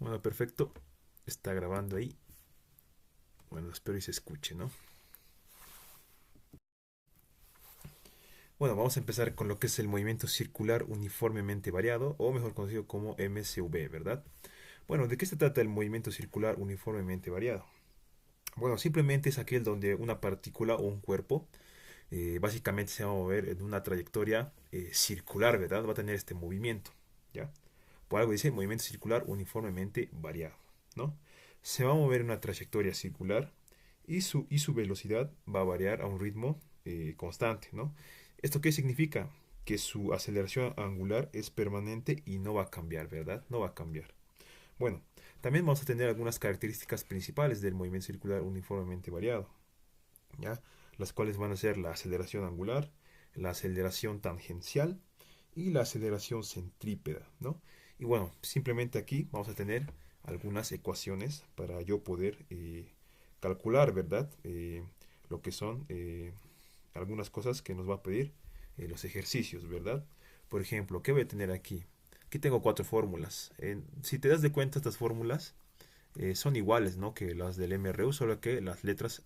Bueno, perfecto. Está grabando ahí. Bueno, espero y se escuche, ¿no? Bueno, vamos a empezar con lo que es el movimiento circular uniformemente variado, o mejor conocido como MCV, ¿verdad? Bueno, ¿de qué se trata el movimiento circular uniformemente variado? Bueno, simplemente es aquel donde una partícula o un cuerpo básicamente se va a mover en una trayectoria circular, ¿verdad? Va a tener este movimiento, ¿ya? Por algo dice movimiento circular uniformemente variado, ¿no? Se va a mover en una trayectoria circular y su velocidad va a variar a un ritmo constante, ¿no? ¿Esto qué significa? Que su aceleración angular es permanente y no va a cambiar, ¿verdad? No va a cambiar. Bueno, también vamos a tener algunas características principales del movimiento circular uniformemente variado, ¿ya? Las cuales van a ser la aceleración angular, la aceleración tangencial y la aceleración centrípeta, ¿no? Y bueno, simplemente aquí vamos a tener algunas ecuaciones para yo poder calcular, ¿verdad? Lo que son algunas cosas que nos va a pedir los ejercicios, ¿verdad? Por ejemplo, ¿qué voy a tener aquí? Aquí tengo cuatro fórmulas. Si te das de cuenta, estas fórmulas son iguales, ¿no? Que las del MRU, solo que las letras,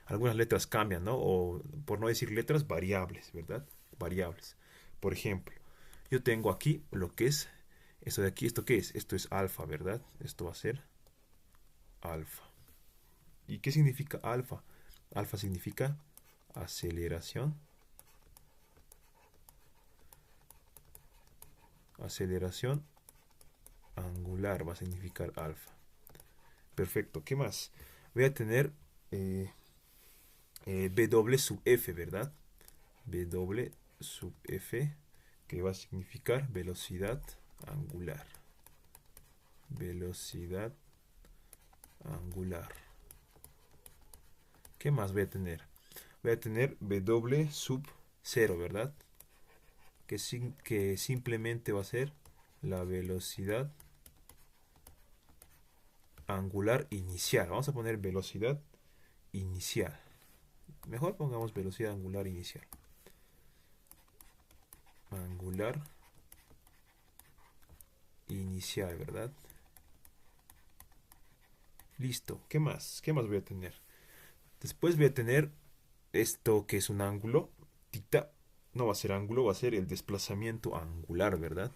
algunas letras cambian, ¿no? O por no decir letras, variables, ¿verdad? Variables. Por ejemplo, yo tengo aquí lo que es esto de aquí. ¿Esto qué es? Esto es alfa, ¿verdad? Esto va a ser alfa. ¿Y qué significa alfa? Alfa significa aceleración. Aceleración angular va a significar alfa. Perfecto. ¿Qué más? Voy a tener eh, W sub F, ¿verdad? W sub F, que va a significar velocidad angular. Velocidad angular. ¿Qué más voy a tener? Voy a tener W sub 0, ¿verdad? Que simplemente va a ser la velocidad angular inicial. Vamos a poner velocidad inicial. Mejor pongamos velocidad angular inicial. Angular inicial, ¿verdad? Listo. ¿Qué más? ¿Qué más voy a tener? Después voy a tener esto que es un ángulo. Tita. No va a ser ángulo, va a ser el desplazamiento angular, ¿verdad?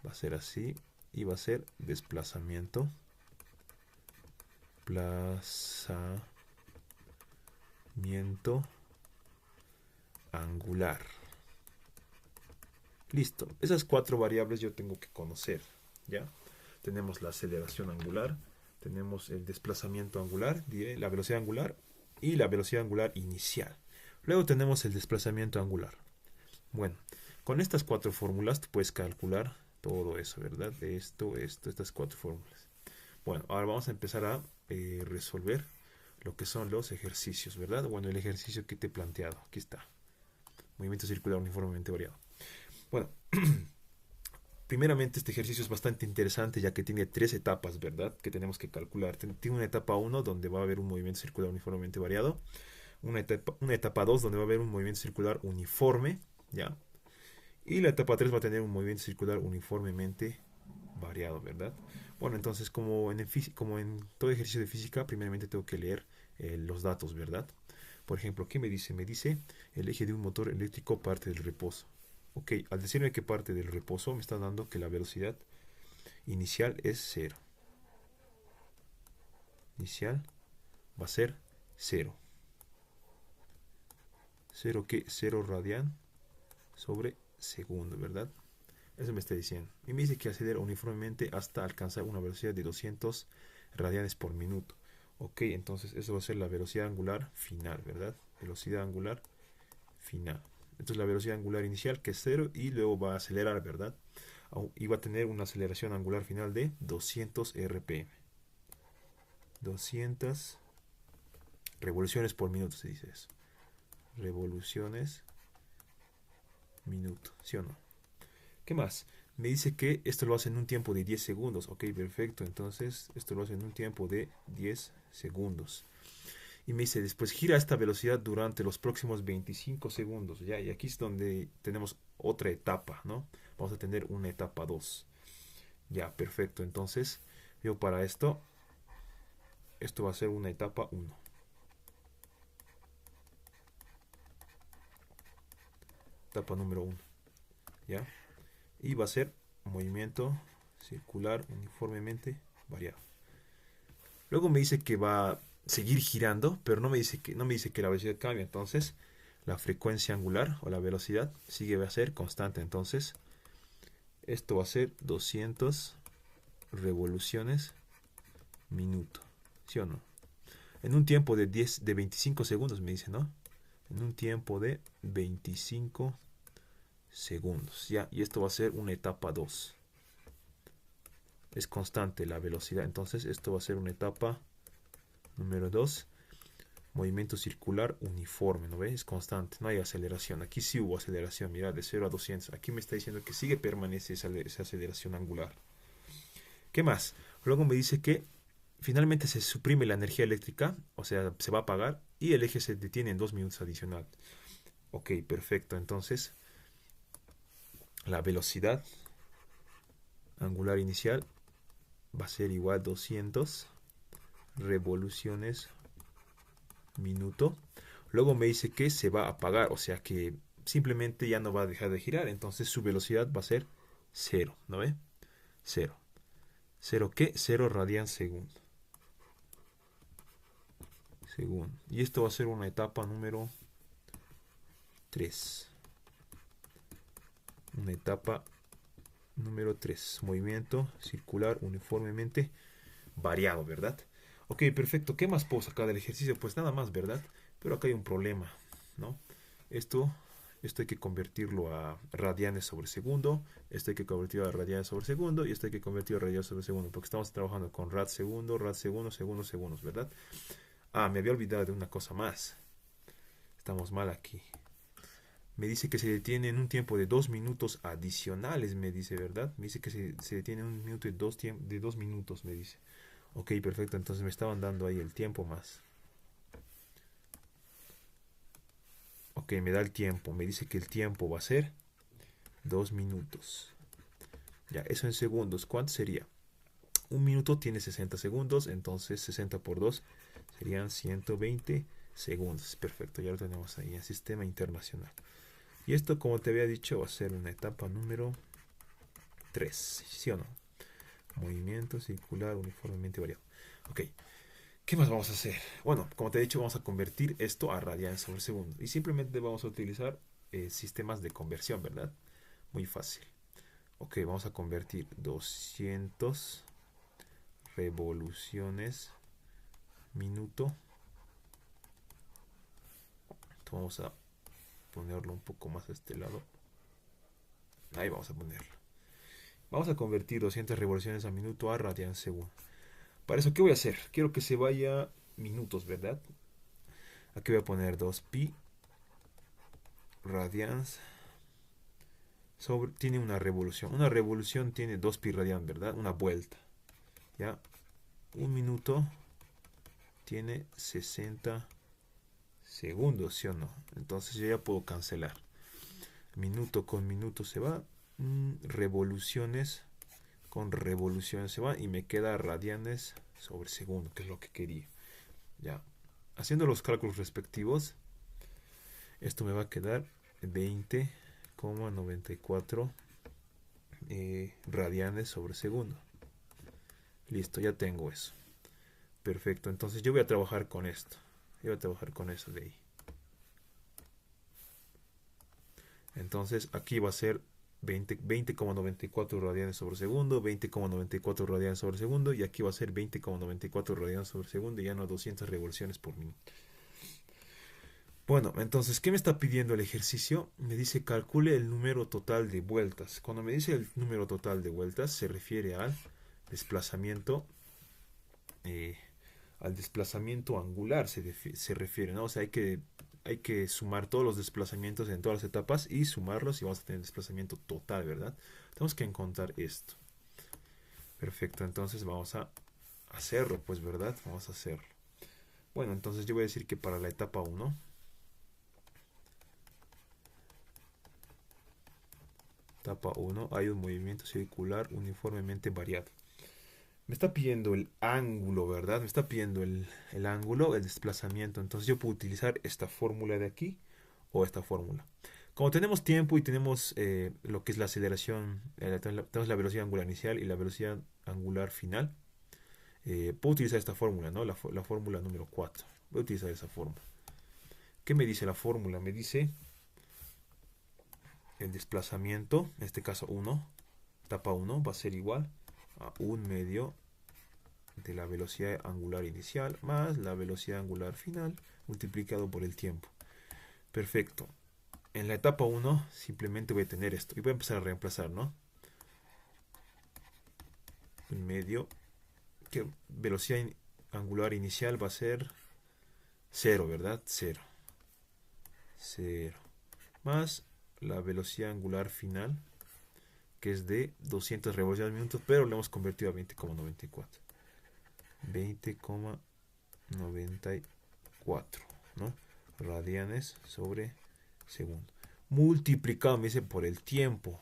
Va a ser así. Y va a ser desplazamiento. Desplazamiento angular. Listo. Esas cuatro variables yo tengo que conocer. ¿Ya? Tenemos la aceleración angular. Tenemos el desplazamiento angular, la velocidad angular y la velocidad angular inicial. Luego tenemos el desplazamiento angular. Bueno, con estas cuatro fórmulas tú puedes calcular todo eso, ¿verdad? Estas cuatro fórmulas. Bueno, ahora vamos a empezar a resolver lo que son los ejercicios, ¿verdad? Bueno, el ejercicio que te he planteado. Aquí está. Movimiento circular uniformemente variado. Bueno, primeramente este ejercicio es bastante interesante ya que tiene tres etapas, ¿verdad? Que tenemos que calcular. Tiene una etapa 1 donde va a haber un movimiento circular uniformemente variado. Una etapa 2 donde va a haber un movimiento circular uniforme, ¿ya? Y la etapa 3 va a tener un movimiento circular uniformemente variado, ¿verdad? Bueno, entonces como en todo ejercicio de física, primeramente tengo que leer los datos, ¿verdad? Por ejemplo, ¿qué me dice? Me dice el eje de un motor eléctrico parte del reposo. Ok, al decirme que parte del reposo me está dando que la velocidad inicial es cero. Inicial va a ser cero. ¿Cero qué? Cero radian sobre segundo, ¿verdad? Eso me está diciendo. Y me dice que acelera uniformemente hasta alcanzar una velocidad de 200 radianes por minuto. Ok, entonces eso va a ser la velocidad angular final, ¿verdad? Velocidad angular final. Entonces la velocidad angular inicial que es cero y luego va a acelerar, ¿verdad? Y va a tener una aceleración angular final de 200 RPM. 200 revoluciones por minuto se dice eso. Revoluciones minuto, ¿sí o no? ¿Qué más? Me dice que esto lo hace en un tiempo de 10 segundos. Ok, perfecto. Entonces, esto lo hace en un tiempo de 10 segundos. Y me dice, después gira a esta velocidad durante los próximos 25 segundos. ¿Ya? Y aquí es donde tenemos otra etapa, ¿no? Vamos a tener una etapa 2. Ya, perfecto. Entonces, Yo para esto va a ser una etapa uno. Etapa número uno. ¿Ya? Y va a ser movimiento circular uniformemente variado. Luego me dice que va a seguir girando, pero no me dice que la velocidad cambia. Entonces, la frecuencia angular o la velocidad va a ser constante. Entonces, esto va a ser 200 revoluciones minuto. ¿Sí o no? En un tiempo de 25 segundos, me dice, ¿no? En un tiempo de 25 segundos. ¿Ya? Y esto va a ser una etapa 2. Es constante la velocidad. Entonces, esto va a ser una etapa número 2. Movimiento circular uniforme, ¿no ves? Es constante, no hay aceleración. Aquí sí hubo aceleración, mira, de 0 a 200. Aquí me está diciendo que sigue permanece esa aceleración angular. ¿Qué más? Luego me dice que finalmente se suprime la energía eléctrica, o sea, se va a apagar y el eje se detiene en 2 minutos adicional. Ok, perfecto. Entonces, la velocidad angular inicial va a ser igual a 200 revoluciones minuto. Luego me dice que se va a apagar, o sea que simplemente ya no va a dejar de girar. Entonces su velocidad va a ser cero, ¿no ve? Cero. ¿Cero qué? Cero radian segundo. Segundo. Y esto va a ser una etapa número 3. Una etapa número 3. Movimiento circular uniformemente variado, ¿verdad? Ok, perfecto. ¿Qué más puedo sacar del ejercicio? Pues nada más, ¿verdad? Pero acá hay un problema, ¿no? Esto, esto hay que convertirlo a radianes sobre segundo. Esto hay que convertirlo a radianes sobre segundo. Y esto hay que convertirlo a radianes sobre segundo. Porque estamos trabajando con rad segundo, segundos, ¿verdad? Ah, me había olvidado de una cosa más. Estamos mal aquí. Me dice que se detiene en un tiempo de 2 minutos adicionales, me dice, ¿verdad? Me dice que se detiene en un minuto de 2 minutos, me dice. Ok, perfecto, entonces me estaban dando ahí el tiempo más. Ok, me da el tiempo, me dice que el tiempo va a ser 2 minutos. Ya, eso en segundos, ¿cuánto sería? Un minuto tiene 60 segundos, entonces 60 por 2 serían 120 segundos. Perfecto, ya lo tenemos ahí en sistema internacional. Y esto, como te había dicho, va a ser una etapa número 3, ¿sí o no? Movimiento circular uniformemente variado. Ok, ¿qué más vamos a hacer? Bueno, como te he dicho, vamos a convertir esto a radianes sobre segundo. Y simplemente vamos a utilizar sistemas de conversión, ¿verdad? Muy fácil. Ok, vamos a convertir 200 revoluciones minuto. Esto vamos a ponerlo un poco más a este lado. Ahí vamos a ponerlo. Vamos a convertir 200 revoluciones a minuto a radianes segundo. Para eso, ¿qué voy a hacer? Quiero que se vaya minutos, ¿verdad? Aquí voy a poner 2pi radians sobre, tiene una revolución. Una revolución tiene 2pi radians, ¿verdad? Una vuelta. ¿Ya? Un minuto tiene 60 segundos, ¿sí o no? Entonces yo ya puedo cancelar. Minuto con minuto se va. Revoluciones con revoluciones se va. Y me queda radianes sobre segundo, que es lo que quería. Ya. Haciendo los cálculos respectivos, esto me va a quedar 20,94 radianes sobre segundo. Listo, ya tengo eso. Perfecto, entonces yo voy a trabajar con esto. Yo voy a trabajar con eso de ahí. Entonces aquí va a ser 20,94 radianes sobre segundo, 20,94 radianes sobre segundo, y aquí va a ser 20,94 radianes sobre segundo, y ya no 200 revoluciones por minuto. Bueno, entonces, ¿qué me está pidiendo el ejercicio? Me dice calcule el número total de vueltas. Cuando me dice el número total de vueltas, se refiere desplazamiento, eh, al desplazamiento angular, se refiere, ¿no? O sea, hay que sumar todos los desplazamientos en todas las etapas y sumarlos y vamos a tener desplazamiento total, ¿verdad? Tenemos que encontrar esto. Perfecto, entonces vamos a hacerlo, pues, ¿verdad? Vamos a hacerlo. Bueno, entonces yo voy a decir que para la etapa 1, etapa 1 hay un movimiento circular uniformemente variado. Me está pidiendo el ángulo, ¿verdad? Me está pidiendo el ángulo, el desplazamiento. Entonces yo puedo utilizar esta fórmula de aquí o esta fórmula. Como tenemos tiempo y tenemos lo que es la aceleración, tenemos la velocidad angular inicial y la velocidad angular final, puedo utilizar esta fórmula, ¿no? La fórmula número 4. Voy a utilizar esa fórmula. ¿Qué me dice la fórmula? Me dice el desplazamiento, en este caso 1, etapa 1, va a ser igual a 1 medio de la velocidad angular inicial más la velocidad angular final multiplicado por el tiempo. Perfecto. En la etapa 1 simplemente voy a tener esto y voy a empezar a reemplazar, ¿no? 1 medio, que velocidad angular inicial va a ser 0, ¿verdad? 0. 0. Más la velocidad angular final, que es de 200 revoluciones al minuto, pero lo hemos convertido a 20,94. 20,94, ¿no? Radianes sobre segundo. Multiplicado, me dice, por el tiempo.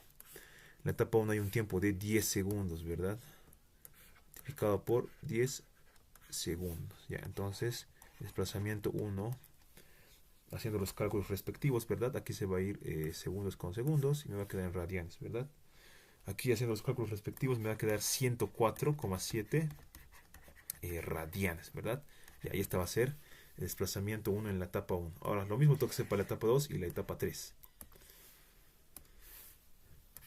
En la etapa 1 hay un tiempo de 10 segundos, ¿verdad? Multiplicado por 10 segundos. Ya, entonces, desplazamiento 1, haciendo los cálculos respectivos, ¿verdad? Aquí se va a ir segundos con segundos y me va a quedar en radianes, ¿verdad? Aquí haciendo los cálculos respectivos me va a quedar 104,7 radianes, ¿verdad? Y ahí esta va a ser el desplazamiento 1 en la etapa 1. Ahora, lo mismo tengo que hacer para la etapa 2 y la etapa 3.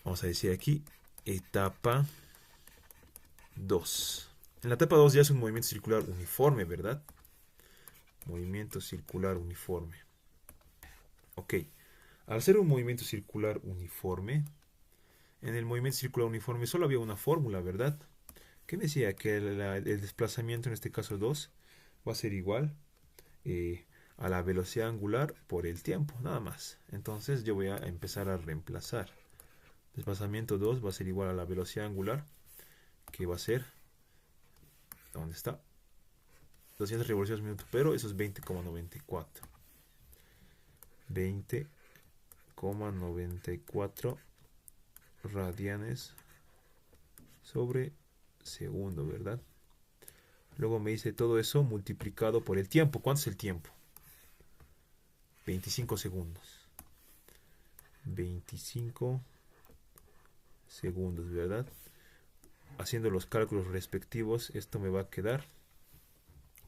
Vamos a decir aquí, etapa 2. En la etapa 2 ya es un movimiento circular uniforme, ¿verdad? Movimiento circular uniforme. Ok. Al ser un movimiento circular uniforme, en el movimiento circular uniforme solo había una fórmula, ¿verdad? Que me decía que el desplazamiento, en este caso 2, va a ser igual a la velocidad angular por el tiempo, nada más. Entonces yo voy a empezar a reemplazar. Desplazamiento 2 va a ser igual a la velocidad angular, que va a ser, ¿dónde está? 200 revoluciones por minuto, pero eso es 20,94. 20,94 radianes sobre segundo, ¿verdad? Luego me dice todo eso multiplicado por el tiempo. ¿Cuánto es el tiempo? 25 segundos. 25 segundos, ¿verdad? Haciendo los cálculos respectivos, esto me va a quedar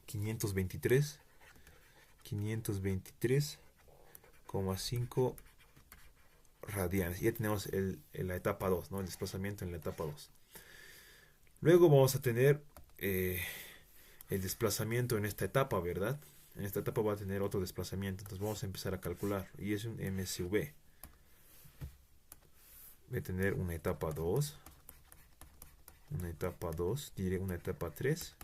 523,5 radianes. Ya tenemos la etapa 2, ¿no? El desplazamiento en la etapa 2. Luego vamos a tener el desplazamiento en esta etapa, ¿verdad? En esta etapa va a tener otro desplazamiento. Entonces vamos a empezar a calcular. Y es un MSV. Voy a tener una etapa 2. Una etapa 2. Diré una etapa 3.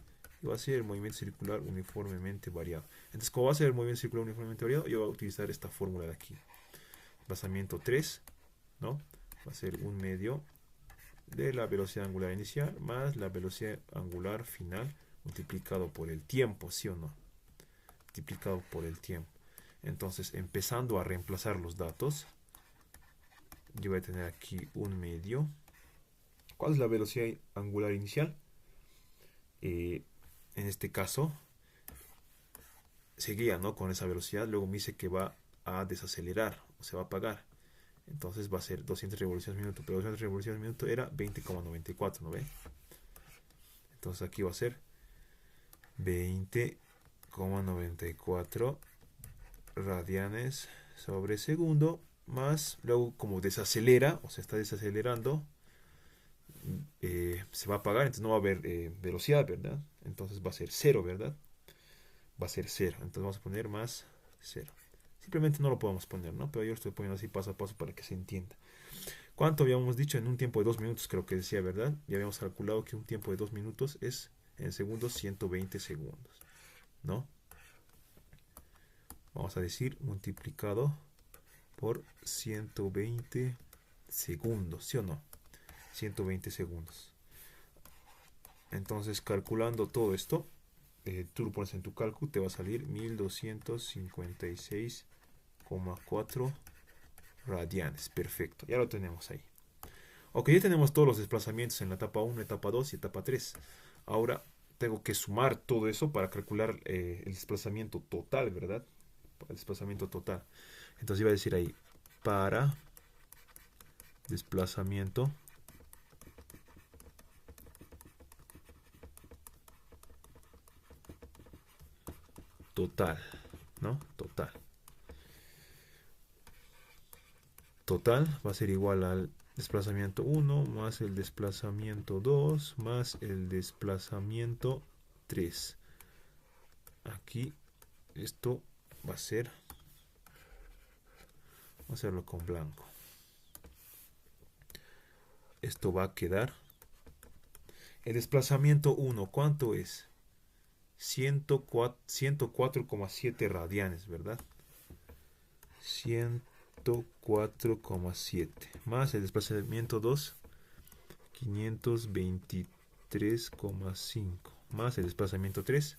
Y va a ser el movimiento circular uniformemente variado. Entonces, como va a ser el movimiento circular uniformemente variado, yo voy a utilizar esta fórmula de aquí. Desplazamiento 3, ¿no? Va a ser un medio de la velocidad angular inicial más la velocidad angular final multiplicado por el tiempo, ¿sí o no? Multiplicado por el tiempo. Entonces, empezando a reemplazar los datos, yo voy a tener aquí un medio. ¿Cuál es la velocidad angular inicial? En este caso, seguía, ¿no? Con esa velocidad. Luego me dice que va a desacelerar o se va a apagar. Entonces va a ser 200 revoluciones al minuto. Pero 200 revoluciones al minuto era 20,94, ¿no ve? Entonces aquí va a ser 20,94 radianes sobre segundo. Más, luego como desacelera, o sea, está desacelerando, se va a apagar, entonces no va a haber velocidad, ¿verdad? Entonces va a ser 0, ¿verdad? Va a ser 0. Entonces vamos a poner más 0. Simplemente no lo podemos poner, ¿no? Pero yo lo estoy poniendo así paso a paso para que se entienda. ¿Cuánto habíamos dicho? En un tiempo de 2 minutos, creo que decía, ¿verdad? Ya habíamos calculado que un tiempo de 2 minutos es en segundos 120 segundos, ¿no? Vamos a decir multiplicado por 120 segundos, ¿sí o no? 120 segundos. Entonces, calculando todo esto, tú lo pones en tu cálculo, te va a salir 1256,4 radianes. Perfecto, ya lo tenemos ahí. Ok, ya tenemos todos los desplazamientos en la etapa 1, etapa 2 y etapa 3. Ahora tengo que sumar todo eso para calcular el desplazamiento total, ¿verdad? El desplazamiento total. Entonces iba a decir ahí, para desplazamiento total, ¿no? Total. Total va a ser igual al desplazamiento 1 más el desplazamiento 2 más el desplazamiento 3. Aquí esto va a ser, vamos a hacerlo con blanco. Esto va a quedar. El desplazamiento 1, ¿cuánto es? 104,7 radianes, ¿verdad? 104,7 más el desplazamiento 2, 523,5 más el desplazamiento 3,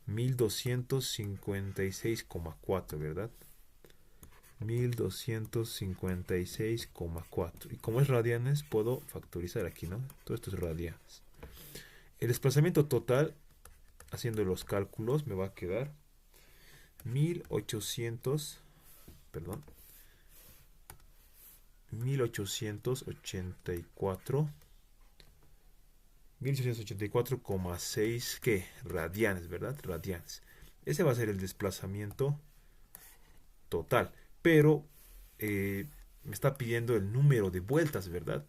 1256,4, ¿verdad? 1256,4. Y como es radianes, puedo factorizar aquí, ¿no? Todo esto es radianes. El desplazamiento total, haciendo los cálculos, me va a quedar 1800, perdón, 1884, 1884,6, ¿qué? Radianes, ¿verdad? Radianes. Ese va a ser el desplazamiento total. Pero me está pidiendo el número de vueltas, ¿verdad?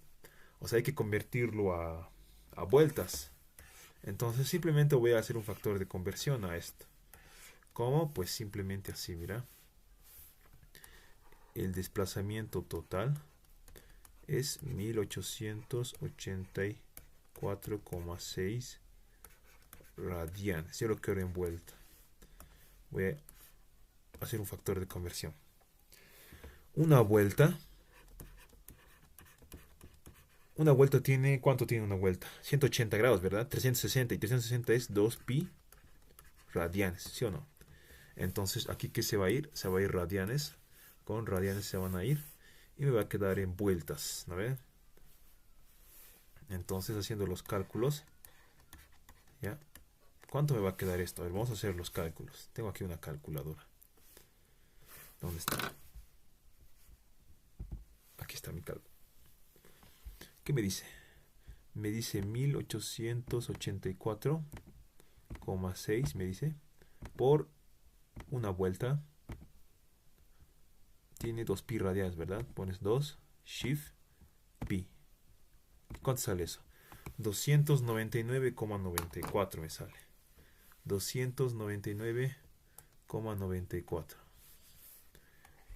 O sea, hay que convertirlo a vueltas. Entonces simplemente voy a hacer un factor de conversión a esto. ¿Cómo? Pues simplemente así, mira. El desplazamiento total es 1884,6 radianes. Yo lo quiero en vuelta. Voy a hacer un factor de conversión. Una vuelta tiene, ¿cuánto tiene una vuelta? 180 grados, ¿verdad? 360 y 360 es 2pi radianes, ¿sí o no? Entonces, ¿aquí qué se va a ir? Se va a ir radianes. Con radianes se van a ir. Y me va a quedar en vueltas, ¿no ven? Entonces, haciendo los cálculos, ¿ya? ¿Cuánto me va a quedar esto? A ver, vamos a hacer los cálculos. Tengo aquí una calculadora. ¿Dónde está? Aquí está mi cálculo. ¿Qué me dice? Me dice 1884,6, me dice, por una vuelta. Tiene 2pi radianes, ¿verdad? Pones 2, shift, pi. ¿Cuánto sale eso? 299,94 me sale. 299,94.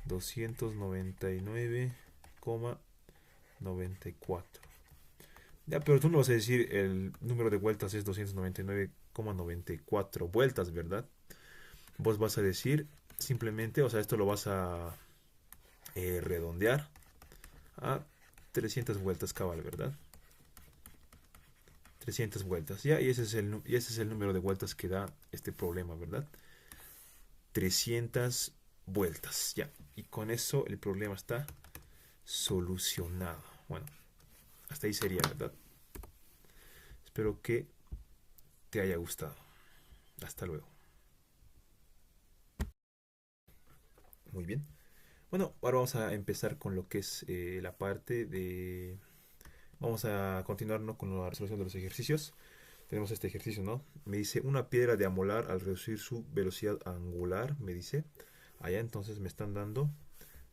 299,94. Ya, pero tú no vas a decir el número de vueltas es 299,94 vueltas, ¿verdad? Vos vas a decir simplemente, o sea, esto lo vas a redondear a 300 vueltas cabal, ¿verdad? 300 vueltas, ya, y ese es el número de vueltas que da este problema, ¿verdad? 300 vueltas, ya. Y con eso el problema está solucionado. Bueno, hasta ahí sería, ¿verdad? Espero que te haya gustado. Hasta luego. Muy bien. Bueno, ahora vamos a empezar con lo que es la parte de... Vamos a continuar, ¿no?, con la resolución de los ejercicios. Tenemos este ejercicio, ¿no? Me dice una piedra de amolar al reducir su velocidad angular, me dice. Allá entonces me están dando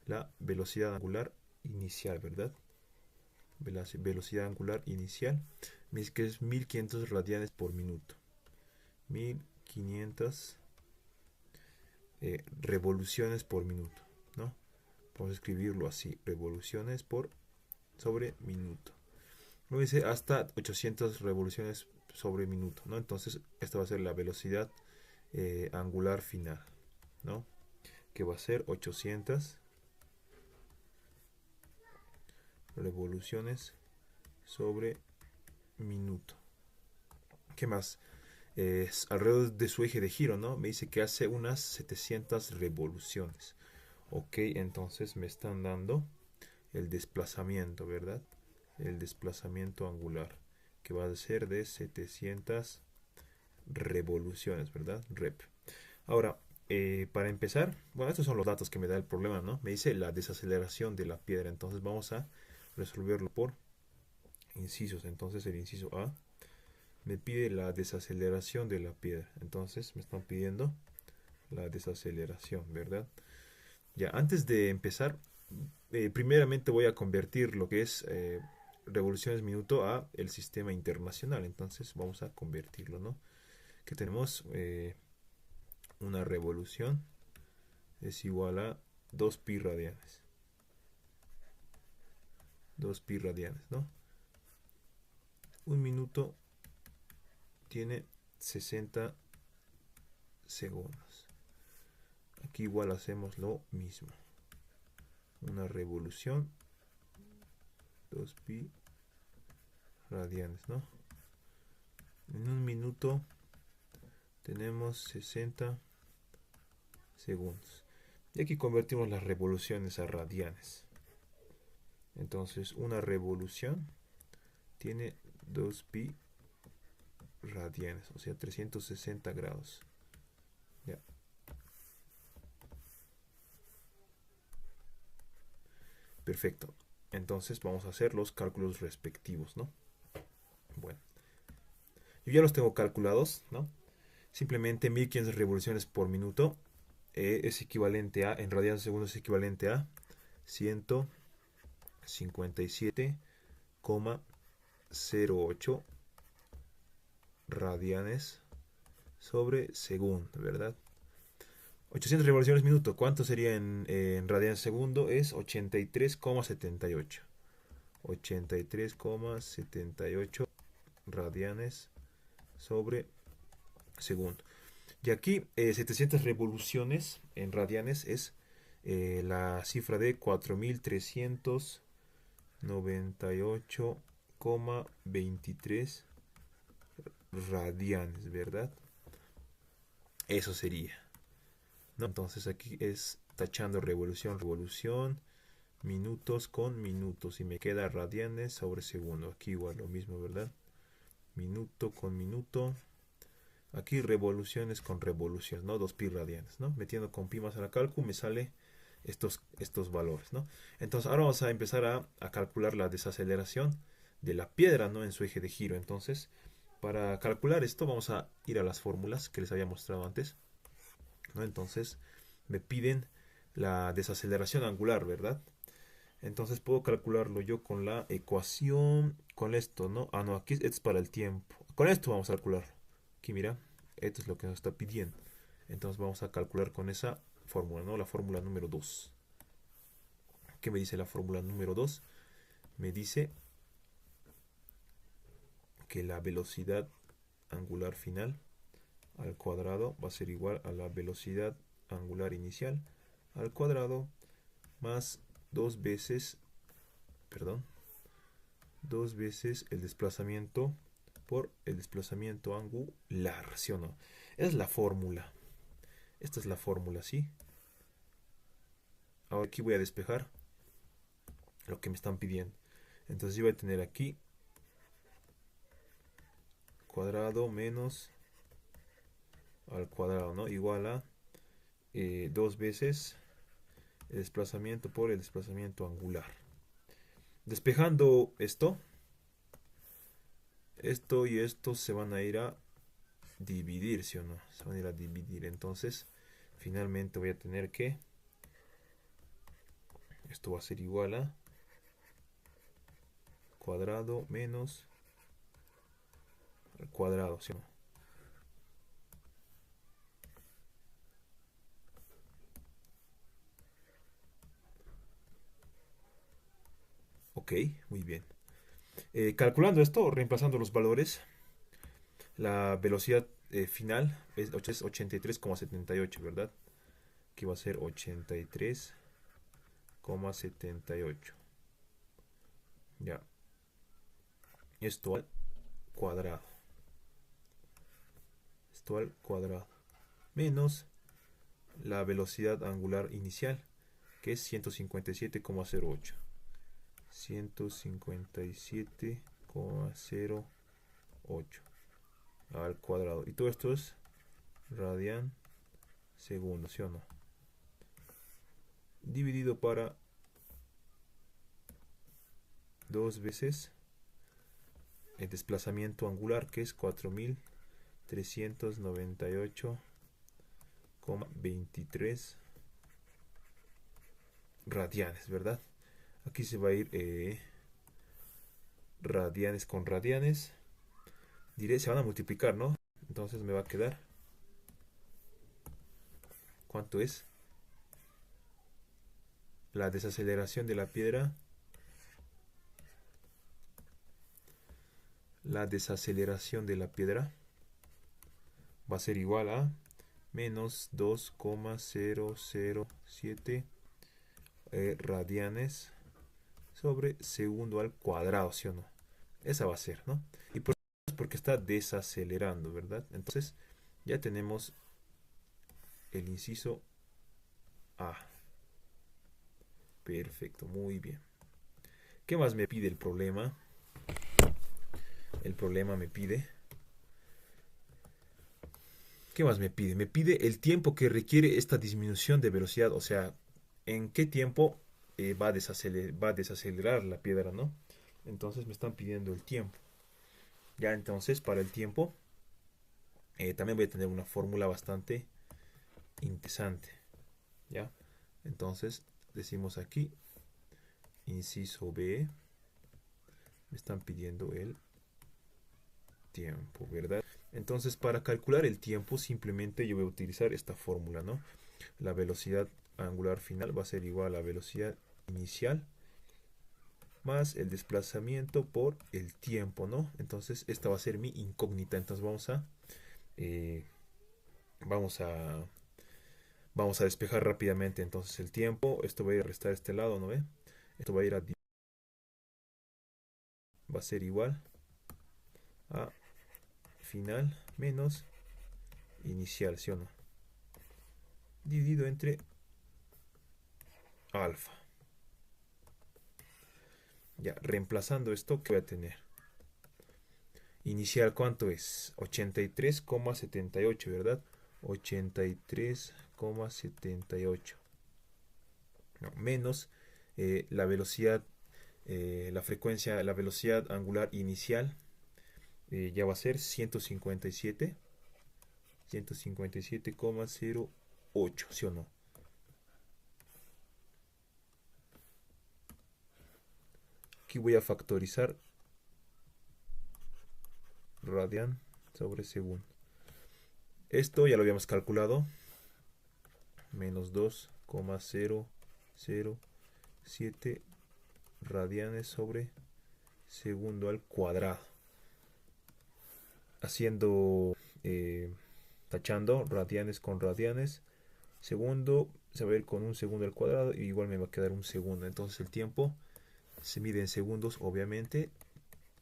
la velocidad angular inicial, ¿verdad? Velocidad angular inicial. Me dice que es 1500 radianes por minuto. 1500 revoluciones por minuto, ¿no? Vamos a escribirlo así, revoluciones por sobre minuto. Luego dice hasta 800 revoluciones sobre minuto, ¿no? Entonces esta va a ser la velocidad angular final, ¿no? Que va a ser 800 revoluciones sobre minuto. ¿Qué más? Alrededor de su eje de giro, ¿no? Me dice que hace unas 700 revoluciones. Ok, entonces me están dando el desplazamiento, ¿verdad? El desplazamiento angular, que va a ser de 700 revoluciones, ¿verdad? Rep. Ahora, para empezar, bueno, estos son los datos que me da el problema, ¿no? Me dice la desaceleración de la piedra, entonces vamos a resolverlo por incisos. Entonces el inciso A me pide la desaceleración de la piedra, entonces me están pidiendo la desaceleración, ¿verdad? Ya, antes de empezar, primeramente voy a convertir lo que es revoluciones minuto a el sistema internacional, entonces vamos a convertirlo, ¿no? Que tenemos una revolución es igual a 2 pi radianes. 2 pi radianes, ¿no? Un minuto tiene 60 segundos. Aquí igual hacemos lo mismo. Una revolución, 2 pi radianes, ¿no? En un minuto tenemos 60 segundos. Y aquí convertimos las revoluciones a radianes. Entonces una revolución tiene 2 pi radianes, o sea 360 grados. Ya. Perfecto. Entonces vamos a hacer los cálculos respectivos, ¿no? Bueno, yo ya los tengo calculados, ¿no? Simplemente 1500 revoluciones por minuto es equivalente a, en radianes segundos es equivalente a 157,08 radianes sobre segundo, ¿verdad? 800 revoluciones minuto, ¿cuánto sería en radianes segundo? Es 83,78. 83,78 radianes sobre segundo. Y aquí 700 revoluciones en radianes es la cifra de 4398,23 radianes, ¿verdad? Eso sería, ¿no? Entonces aquí es tachando revolución, revolución, minutos con minutos y me queda radianes sobre segundo. Aquí igual lo mismo, ¿verdad? Minuto con minuto. Aquí revoluciones con revoluciones, ¿no? 2 pi radianes, ¿no? Metiendo con pi más a la cálculo me sale estos valores, ¿no? Entonces ahora vamos a empezar a calcular la desaceleración de la piedra, ¿no? En su eje de giro. Entonces, para calcular esto vamos a ir a las fórmulas que les había mostrado antes, ¿no? Entonces me piden la desaceleración angular, ¿verdad? Entonces puedo calcularlo yo con la ecuación, con esto, ¿no? Ah, no, aquí esto es para el tiempo. Con esto vamos a calcularlo. Aquí mira, esto es lo que nos está pidiendo. Entonces vamos a calcular con esa fórmula, ¿no? La fórmula número 2. ¿Qué me dice la fórmula número 2? Me dice que la velocidad angular final al cuadrado va a ser igual a la velocidad angular inicial al cuadrado más dos veces el desplazamiento por el desplazamiento angular, ¿sí o no? Esa es la fórmula. Esta es la fórmula, ¿sí? Ahora aquí voy a despejar lo que me están pidiendo. Entonces yo voy a tener aquí cuadrado menos al cuadrado, ¿no? Igual a dos veces el desplazamiento por el desplazamiento angular. Despejando esto y esto se van a ir a dividir, ¿sí o no? Se van a ir a dividir. Entonces, finalmente voy a tener que esto va a ser igual a cuadrado menos al cuadrado, ¿sí o no? Ok, muy bien. Calculando esto, reemplazando los valores, la velocidad final es 83,78, ¿verdad? Aquí va a ser 83,78. Ya. Esto al cuadrado. Esto al cuadrado. Menos la velocidad angular inicial, que es 157,08. 157,08 8 al cuadrado. Y todo esto es radian segundo, ¿sí o no? Dividido para 2 veces el desplazamiento angular, que es 4398,23 radianes, ¿verdad? Aquí se va a ir radianes con radianes. Diré, se van a multiplicar, ¿no? Entonces me va a quedar, ¿cuánto es? La desaceleración de la piedra. La desaceleración de la piedra va a ser igual a menos 2,007 radianes sobre segundo al cuadrado, ¿sí o no? Esa va a ser, ¿no? Y por eso es porque está desacelerando, ¿verdad? Entonces ya tenemos el inciso A. Perfecto, muy bien. ¿Qué más me pide el problema? El problema me pide... ¿Qué más me pide? Me pide el tiempo que requiere esta disminución de velocidad, o sea, en qué tiempo va a desacelerar la piedra, ¿no? Entonces me están pidiendo el tiempo. Ya entonces para el tiempo también voy a tener una fórmula bastante interesante. ¿Ya? Entonces decimos aquí, inciso B, me están pidiendo el tiempo, ¿verdad? Entonces para calcular el tiempo simplemente yo voy a utilizar esta fórmula, ¿no? La velocidad angular final va a ser igual a la velocidad inicial más el desplazamiento por el tiempo, ¿no? Entonces esta va a ser mi incógnita. Entonces eh, vamos a vamos a despejar rápidamente entonces el tiempo. Esto va a ir a restar este lado, ¿no ve? Esto va a ir a va a ser igual a final menos inicial, ¿sí o no? Dividido entre alfa. Ya, reemplazando esto, ¿qué voy a tener? Inicial, ¿cuánto es? 83,78, ¿verdad? 83,78. No, menos la velocidad, la frecuencia, la velocidad angular inicial ya va a ser 157,08, ¿sí o no? Aquí voy a factorizar radian sobre segundo. Esto ya lo habíamos calculado. Menos 2,007 radianes sobre segundo al cuadrado. Haciendo, tachando radianes con radianes. Segundo se va a ir con un segundo al cuadrado y igual me va a quedar un segundo. Entonces el tiempo se mide en segundos, obviamente.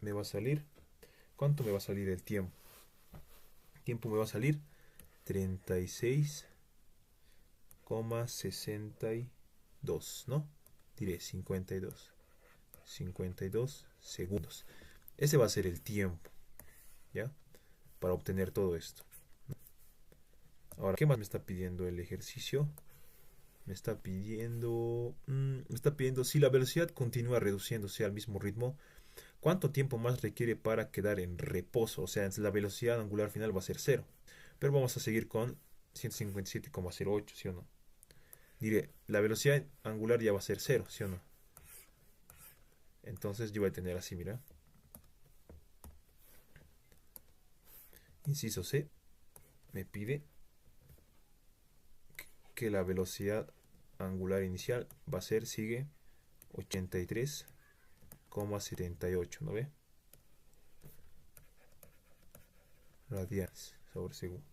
Me va a salir, ¿cuánto me va a salir el tiempo? El tiempo me va a salir 36,62, ¿no? Diré 52 segundos. Ese va a ser el tiempo, ¿ya? Para obtener todo esto. Ahora, ¿qué más me está pidiendo el ejercicio? Me está pidiendo si la velocidad continúa reduciéndose al mismo ritmo, ¿cuánto tiempo más requiere para quedar en reposo? O sea, la velocidad angular final va a ser cero. Pero vamos a seguir con 157,08, ¿sí o no? Diré, la velocidad angular ya va a ser cero, ¿sí o no? Entonces yo voy a tener así, mira. Inciso C me pide que la velocidad angular inicial va a ser, sigue, 83,78, ¿no ve? Radianes sobre segundo.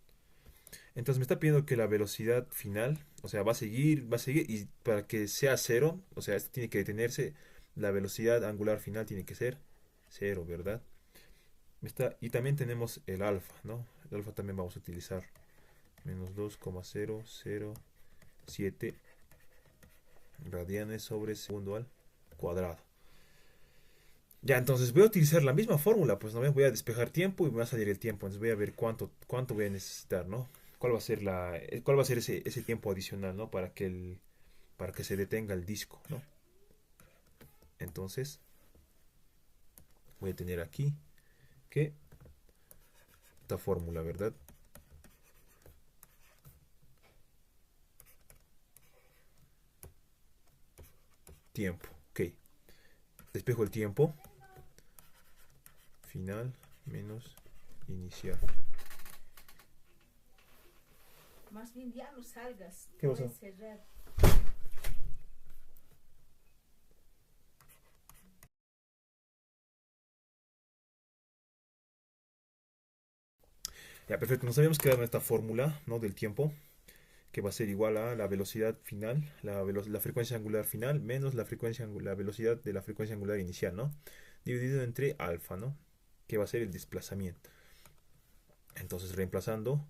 Entonces me está pidiendo que la velocidad final, o sea, va a seguir, y para que sea cero, o sea, esto tiene que detenerse, la velocidad angular final tiene que ser cero, ¿verdad? Y también tenemos el alfa, ¿no? El alfa también vamos a utilizar menos 2,007 radianes sobre segundo al cuadrado. Ya, entonces voy a utilizar la misma fórmula, pues no me voy a despejar tiempo y me va a salir el tiempo. Entonces voy a ver cuánto voy a necesitar, ¿no? ¿Cuál va a ser cuál va a ser ese tiempo adicional, ¿no? Para que se detenga el disco, ¿no? Entonces voy a tener aquí que esta fórmula, ¿verdad? Tiempo, ok. Despejo el tiempo. Final menos inicial. Más bien ya no salgas, ¿Qué voy a pasó? cerrar. Ya, perfecto. Nos habíamos quedado en esta fórmula, ¿no? Del tiempo, que va a ser igual a la velocidad final, la frecuencia angular final, menos la velocidad de la frecuencia angular inicial, ¿no? Dividido entre alfa, ¿no? Que va a ser el desplazamiento. Entonces, reemplazando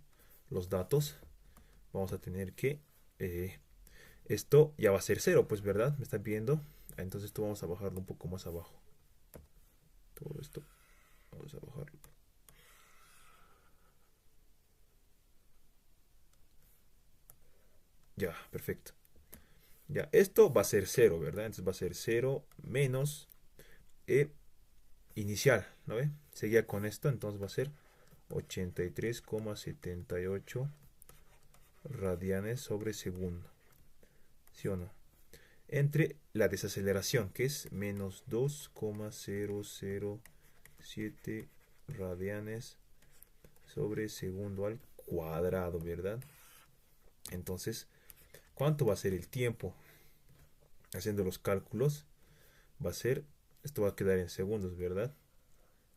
los datos, vamos a tener que esto ya va a ser cero, pues, ¿verdad? Me están pidiendo. Entonces, esto vamos a bajarlo un poco más abajo. Todo esto, vamos a bajarlo. Ya, perfecto. Ya, esto va a ser cero, ¿verdad? Entonces va a ser cero menos E inicial, ¿no ve? Seguía con esto, entonces va a ser 83,78 radianes sobre segundo. ¿Sí o no? Entre la desaceleración, que es menos 2,007 radianes sobre segundo al cuadrado, ¿verdad? Entonces, ¿cuánto va a ser el tiempo? Haciendo los cálculos, va a ser, esto va a quedar en segundos, ¿verdad?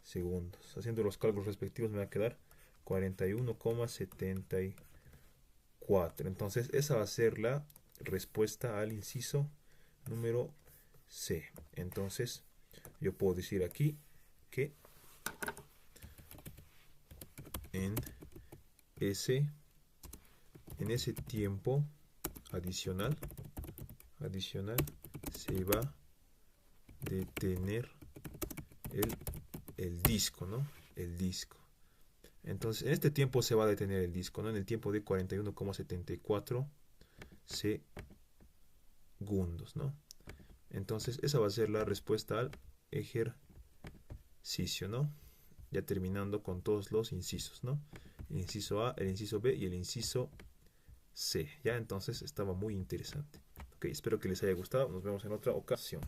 Segundos. Haciendo los cálculos respectivos me va a quedar 41,74. Entonces, esa va a ser la respuesta al inciso número C. Entonces, yo puedo decir aquí que en ese, en ese tiempo adicional, se va a detener el, el disco, ¿no? El disco. Entonces, en este tiempo se va a detener el disco, ¿no? En el tiempo de 41,74 segundos, ¿no? Entonces, esa va a ser la respuesta al ejercicio, ¿no? Ya terminando con todos los incisos, ¿no? El inciso A, el inciso B y el inciso C. Ya, entonces estaba muy interesante. Ok, espero que les haya gustado. Nos vemos en otra ocasión.